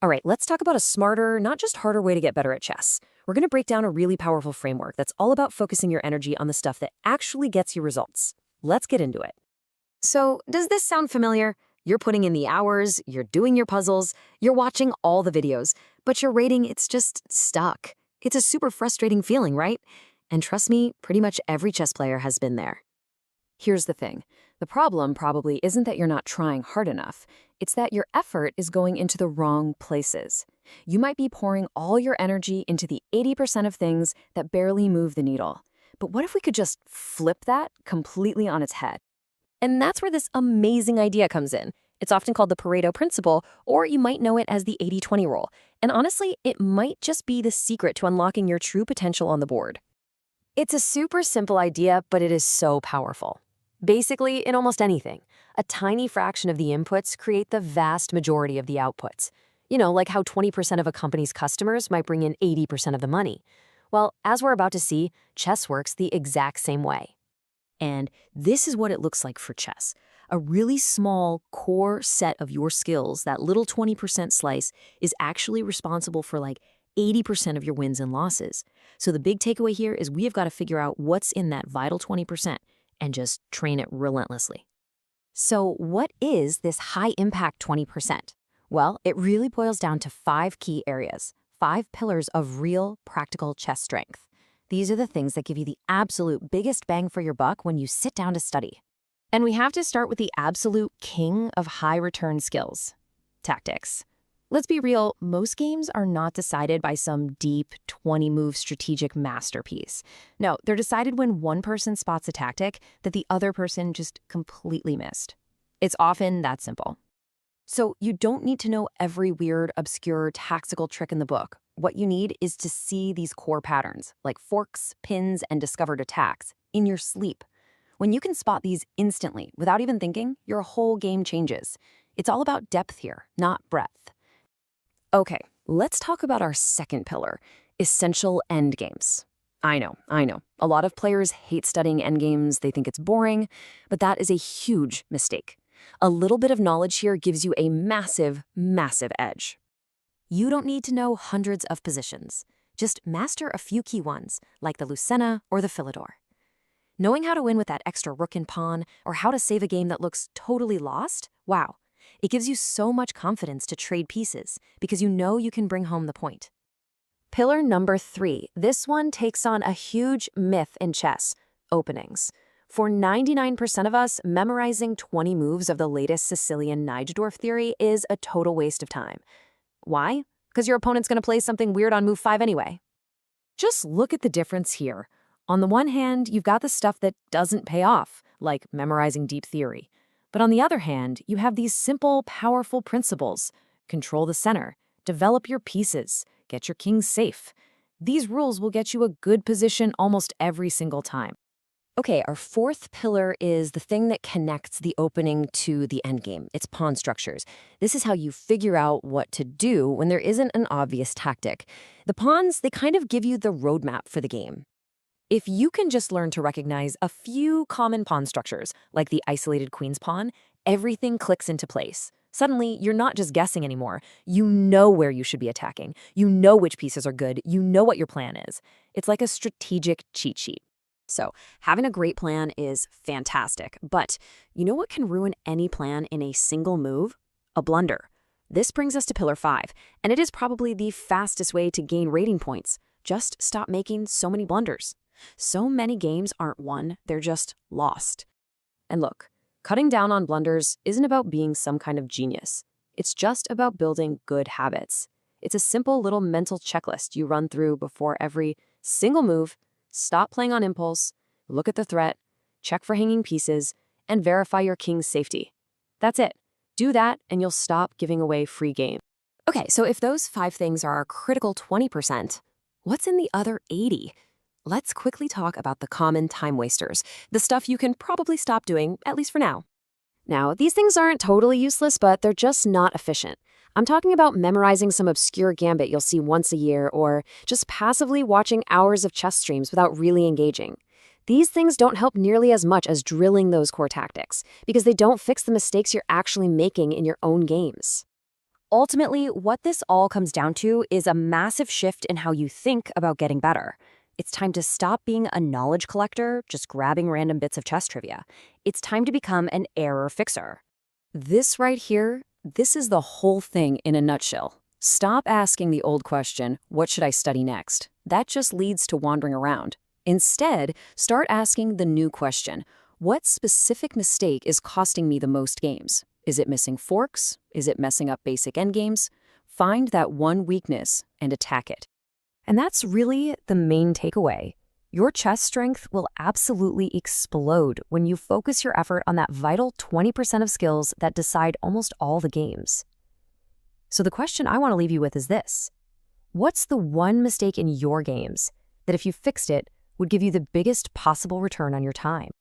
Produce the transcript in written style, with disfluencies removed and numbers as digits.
All right, let's talk about a smarter, not just harder way to get better at chess. We're going to break down a really powerful framework that's all about focusing your energy on the stuff that actually gets you results. Let's get into it. So, does this sound familiar? You're putting in the hours, you're doing your puzzles, you're watching all the videos, but your rating, it's just stuck. It's a super frustrating feeling, right? And trust me, pretty much every chess player has been there. Here's the thing. The problem probably isn't that you're not trying hard enough. It's that your effort is going into the wrong places. You might be pouring all your energy into the 80% of things that barely move the needle. But what if we could just flip that completely on its head? And that's where this amazing idea comes in. It's often called the Pareto Principle, or you might know it as the 80-20 rule. And honestly, it might just be the secret to unlocking your true potential on the board. It's a super simple idea, but it is so powerful. Basically, in almost anything, a tiny fraction of the inputs create the vast majority of the outputs. You know, like how 20% of a company's customers might bring in 80% of the money. Well, as we're about to see, chess works the exact same way. And this is what it looks like for chess. A really small core set of your skills, that little 20% slice, is actually responsible for like 80% of your wins and losses. So the big takeaway here is we have got to figure out what's in that vital 20% and just train it relentlessly. So what is this high-impact 20%? Well, it really boils down to 5 key areas, 5 pillars of real, practical chess strength. These are the things that give you the absolute biggest bang for your buck when you sit down to study. And we have to start with the absolute king of high-return skills, tactics. Let's be real, most games are not decided by some deep 20-move strategic masterpiece. No, they're decided when one person spots a tactic that the other person just completely missed. It's often that simple. So you don't need to know every weird, obscure tactical trick in the book. What you need is to see these core patterns, like forks, pins, and discovered attacks, in your sleep. When you can spot these instantly, without even thinking, your whole game changes. It's all about depth here, not breadth. Okay, let's talk about our second pillar, essential endgames. I know. A lot of players hate studying endgames, they think it's boring, but that is a huge mistake. A little bit of knowledge here gives you a massive, massive edge. You don't need to know hundreds of positions. Just master a few key ones, like the Lucena or the Philidor. Knowing how to win with that extra rook and pawn, or how to save a game that looks totally lost, wow. It gives you so much confidence to trade pieces because you know you can bring home the point. Pillar number 3. This one takes on a huge myth in chess, openings. For 99% of us, memorizing 20 moves of the latest Sicilian Najdorf theory is a total waste of time. Why? Because your opponent's going to play something weird on move 5 anyway. Just look at the difference here. On the one hand, you've got the stuff that doesn't pay off, like memorizing deep theory. But on the other hand, you have these simple, powerful principles. Control the center, develop your pieces, get your king safe. These rules will get you a good position almost every single time. Okay, our fourth pillar is the thing that connects the opening to the endgame. It's pawn structures. This is how you figure out what to do when there isn't an obvious tactic. The pawns, they kind of give you the roadmap for the game. If you can just learn to recognize a few common pawn structures, like the isolated queen's pawn, everything clicks into place. Suddenly, you're not just guessing anymore. You know where you should be attacking. You know which pieces are good. You know what your plan is. It's like a strategic cheat sheet. So, having a great plan is fantastic, but you know what can ruin any plan in a single move? A blunder. This brings us to pillar 5, and it is probably the fastest way to gain rating points. Just stop making so many blunders. So many games aren't won, they're just lost. And look, cutting down on blunders isn't about being some kind of genius. It's just about building good habits. It's a simple little mental checklist you run through before every single move. Stop playing on impulse, look at the threat, check for hanging pieces, and verify your king's safety. That's it. Do that, and you'll stop giving away free game. Okay, so if those 5 things are our critical 20%, what's in the other 80%? Let's quickly talk about the common time wasters, the stuff you can probably stop doing, at least for now. Now, these things aren't totally useless, but they're just not efficient. I'm talking about memorizing some obscure gambit you'll see once a year, or just passively watching hours of chess streams without really engaging. These things don't help nearly as much as drilling those core tactics, because they don't fix the mistakes you're actually making in your own games. Ultimately, what this all comes down to is a massive shift in how you think about getting better. It's time to stop being a knowledge collector, just grabbing random bits of chess trivia. It's time to become an error fixer. This right here, this is the whole thing in a nutshell. Stop asking the old question, what should I study next? That just leads to wandering around. Instead, start asking the new question, what specific mistake is costing me the most games? Is it missing forks? Is it messing up basic endgames? Find that one weakness and attack it. And that's really the main takeaway. Your chess strength will absolutely explode when you focus your effort on that vital 20% of skills that decide almost all the games. So the question I want to leave you with is this. What's the one mistake in your games that if you fixed it would give you the biggest possible return on your time?